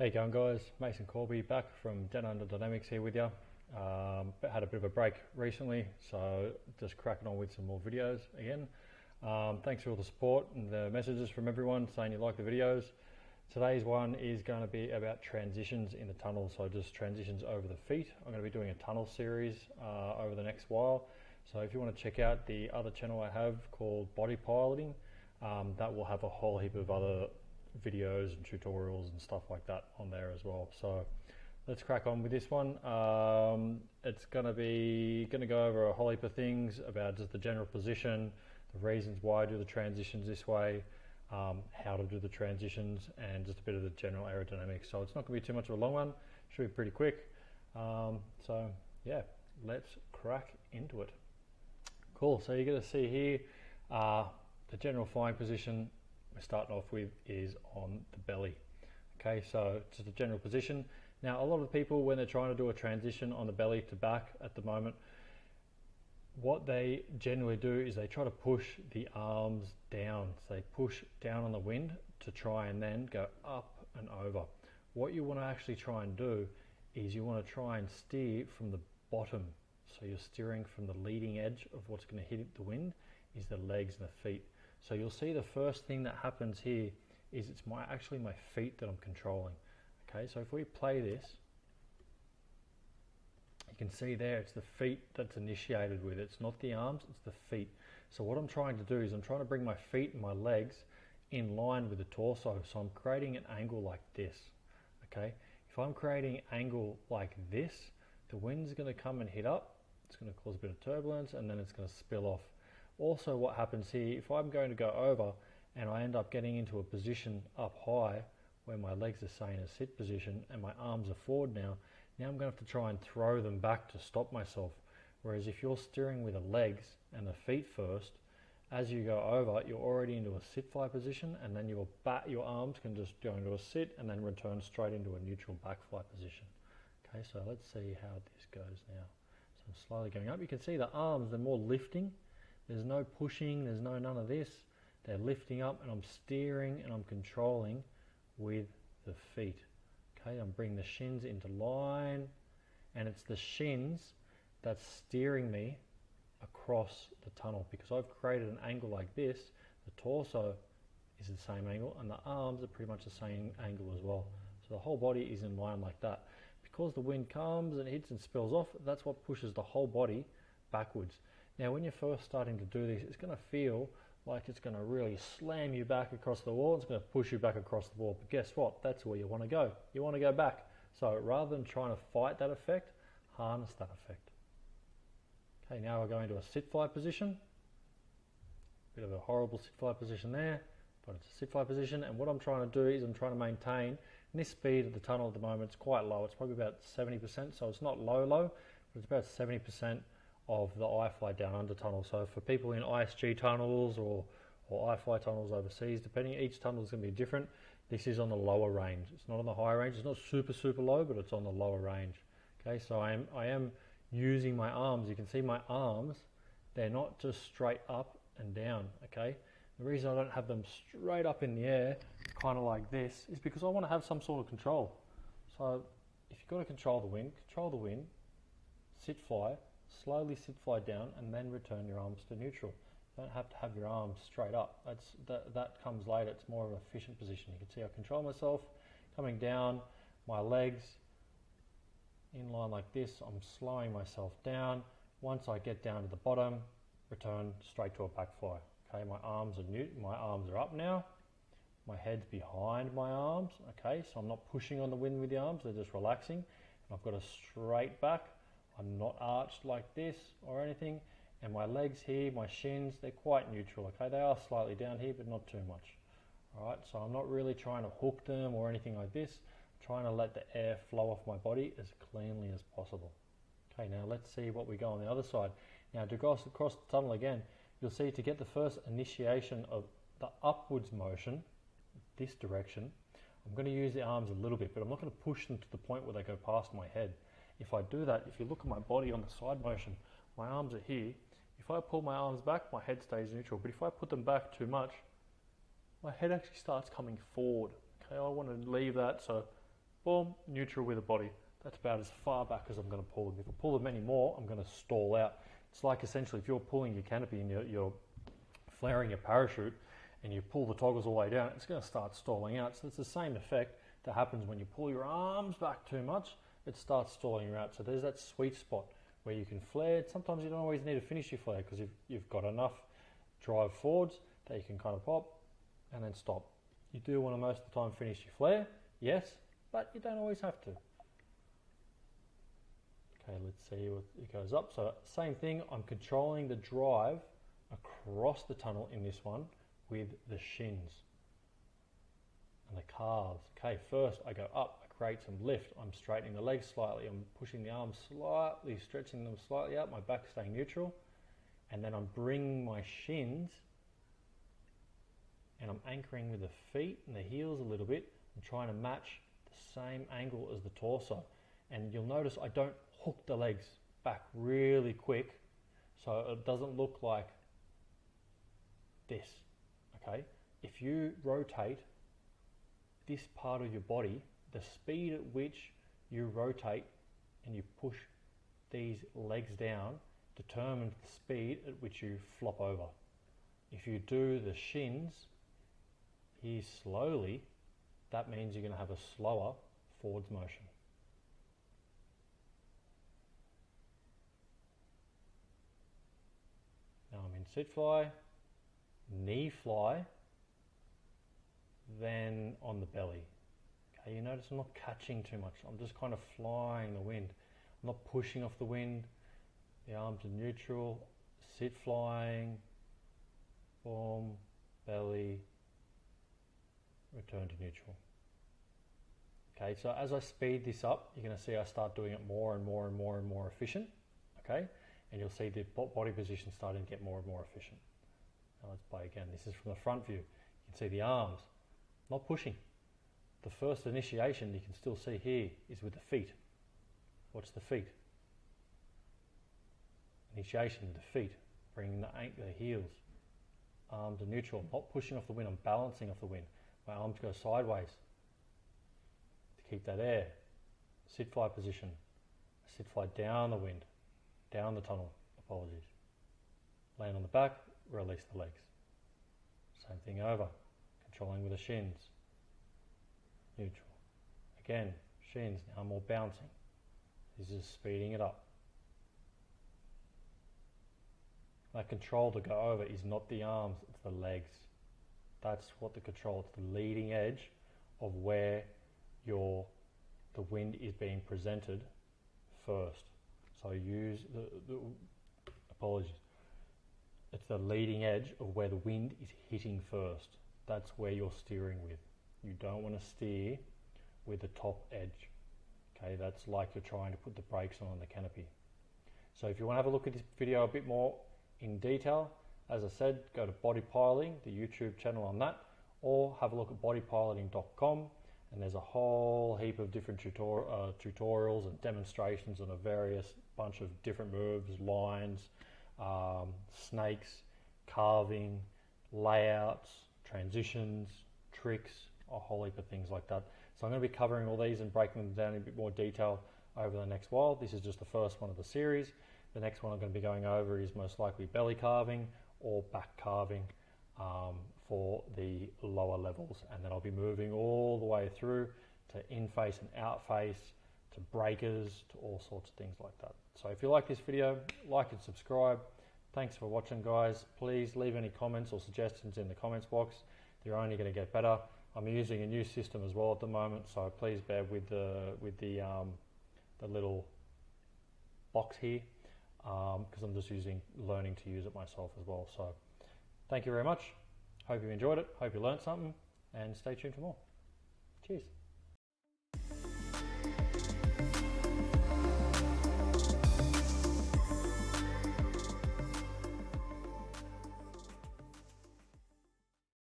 How you going, guys? Mason Corby back from Downunder Dynamics here with you. Had a bit of a break recently, so just cracking on with some more videos again. Thanks for all the support and the messages from everyone saying you like the videos. Today's one is going to be about transitions in the tunnel, so just transitions over the feet. I'm going to be doing a tunnel series over the next while. So if you want to check out the other channel I have called Body Piloting, that will have a whole heap of other videos and tutorials and stuff like that on there as well. So let's crack on with this one. It's going to go over a whole heap of things about just the general position, the reasons why I do the transitions this way, how to do the transitions, and just a bit of the general aerodynamics. So it's not going to be too much of a long one, should be pretty quick. So yeah, let's crack into it. Cool, so you're going to see here the general flying position we're starting off with is on the belly. Okay, so just a general position. Now a lot of people, when they're trying to do a transition on the belly to back at the moment, what they generally do is they try to push the arms down. So they push down on the wind to try and then go up and over. What you want to actually try and do is you want to try and steer from the bottom. So you're steering from the leading edge of what's going to hit the wind is the legs and the feet. So you'll see the first thing that happens here is it's actually my feet that I'm controlling. Okay, so if we play this, you can see there it's the feet that's initiated with. It's not the arms, it's the feet. So what I'm trying to do is I'm trying to bring my feet and my legs in line with the torso. So I'm creating an angle like this. Okay, if I'm creating an angle like this, the wind's going to come and hit up. It's going to cause a bit of turbulence and then it's going to spill off. Also what happens here, if I'm going to go over and I end up getting into a position up high where my legs are staying in a sit position and my arms are forward now I'm going to have to try and throw them back to stop myself. Whereas if you're steering with the legs and the feet first, as you go over, you're already into a sit fly position, and then your arms can just go into a sit and then return straight into a neutral back fly position. Okay, so let's see how this goes now. So I'm slowly going up. You can see the arms, they're more lifting. There's no pushing, there's none of this. They're lifting up and I'm steering and I'm controlling with the feet. Okay, I'm bringing the shins into line, and it's the shins that's steering me across the tunnel because I've created an angle like this. The torso is the same angle and the arms are pretty much the same angle as well. So the whole body is in line like that. Because the wind comes and hits and spills off, that's what pushes the whole body backwards. Now when you're first starting to do this, it's going to feel like it's going to really slam you back across the wall. It's going to push you back across the wall. But guess what? That's where you want to go. You want to go back. So rather than trying to fight that effect, harness that effect. Okay, now we're going to a sit fly position. Bit of a horrible sit fly position there, but it's a sit fly position. And what I'm trying to do is I'm trying to maintain, and this speed of the tunnel at the moment, it's quite low. It's probably about 70%. So it's not low, but it's about 70% of the Ifly Downunder tunnel. So for people in ISG tunnels or Ifly tunnels overseas, depending, each tunnel is going to be different. This is on the lower range. It's not on the higher range. It's not super low, but it's on the lower range. Okay, so I am using my arms. You can see my arms, they're not just straight up and down. Okay, the reason I don't have them straight up in the air, kind of like this, is because I want to have some sort of control. So if you've got to control the wind, sit fly, slowly sit fly down and then return your arms to neutral. You don't have to have your arms straight up. That comes later. It's more of an efficient position. You can see I control myself coming down, my legs in line like this. I'm slowing myself down. Once I get down to the bottom, return straight to a back fly. Okay, my arms are up now. My head's behind my arms. Okay, so I'm not pushing on the wind with the arms, they're just relaxing. And I've got a straight back. I'm not arched like this or anything, and my legs here, my shins, they're quite neutral. Okay, they are slightly down here, but not too much. All right, so I'm not really trying to hook them or anything like this. I'm trying to let the air flow off my body as cleanly as possible. Okay, now let's see what we go on the other side. Now to go across the tunnel again, you'll see to get the first initiation of the upwards motion, this direction, I'm going to use the arms a little bit, but I'm not going to push them to the point where they go past my head. If I do that, if you look at my body on the side motion, my arms are here. If I pull my arms back, my head stays neutral. But if I put them back too much, my head actually starts coming forward. Okay, I want to leave that so boom, neutral with the body. That's about as far back as I'm going to pull them. If I pull them any more, I'm going to stall out. It's like essentially if you're pulling your canopy and you're flaring your parachute and you pull the toggles all the way down, it's going to start stalling out. So it's the same effect that happens when you pull your arms back too much, it starts stalling you out. So there's that sweet spot where you can flare. Sometimes you don't always need to finish your flare because you've got enough drive forwards that you can kind of pop and then stop. You do want to most of the time finish your flare, yes, but you don't always have to. Okay, let's see what it goes up. So same thing, I'm controlling the drive across the tunnel in this one with the shins and the calves. Okay, first I go up, I create some lift, I'm straightening the legs slightly, I'm pushing the arms slightly, stretching them slightly out, my back staying neutral, and then I'm bringing my shins and I'm anchoring with the feet and the heels a little bit. I'm trying to match the same angle as the torso. And you'll notice I don't hook the legs back really quick so it doesn't look like this, okay? If you rotate this part of your body, the speed at which you rotate and you push these legs down determines the speed at which you flop over. If you do the shins here slowly, that means you're going to have a slower forwards motion. Now I'm in sit fly, knee fly, then on the belly. Okay, you notice I'm not catching too much. I'm just kind of flying the wind. I'm not pushing off the wind. The arms are neutral, sit flying, boom, belly, return to neutral. Okay, so as I speed this up, you're going to see I start doing it more and more and more and more efficient. Okay, and you'll see the body position starting to get more and more efficient. Now let's play again. This is from the front view. You can see the arms, not pushing. The first initiation you can still see here is with the feet. Watch the feet. Initiation, the feet, bringing the heels. Arms are neutral, not pushing off the wind, I'm balancing off the wind. My arms go sideways to keep that air. Sit fly position. Sit fly down the wind, down the tunnel, apologies. Land on the back, release the legs. Same thing over, controlling with the shins. Neutral. Again, shins, now more bouncing. This is speeding it up. That control to go over is not the arms, it's the legs. That's what the control, it's the leading edge of where the wind is being presented first. So use apologies. It's the leading edge of where the wind is hitting first. That's where you're steering with. You don't want to steer with the top edge. Okay, that's like you're trying to put the brakes on the canopy. So if you want to have a look at this video a bit more in detail, as I said, go to Body Piloting, the YouTube channel on that, or have a look at bodypiloting.com, and there's a whole heap of different tutorials and demonstrations on a various bunch of different moves, lines, snakes, carving, layouts, transitions, tricks, a whole heap of things like that. So I'm going to be covering all these and breaking them down in a bit more detail over the next while. This is just the first one of the series. The next one I'm going to be going over is most likely belly carving or back carving for the lower levels, and then I'll be moving all the way through to in face and out face, to breakers, to all sorts of things like that. So if you like this video, like and subscribe. Thanks for watching, guys. Please leave any comments or suggestions in the comments box. They're only going to get better. I'm using a new system as well at the moment, so please bear with the little box here, because I'm just learning to use it myself as well. So thank you very much. Hope you enjoyed it. Hope you learned something, and stay tuned for more. Cheers.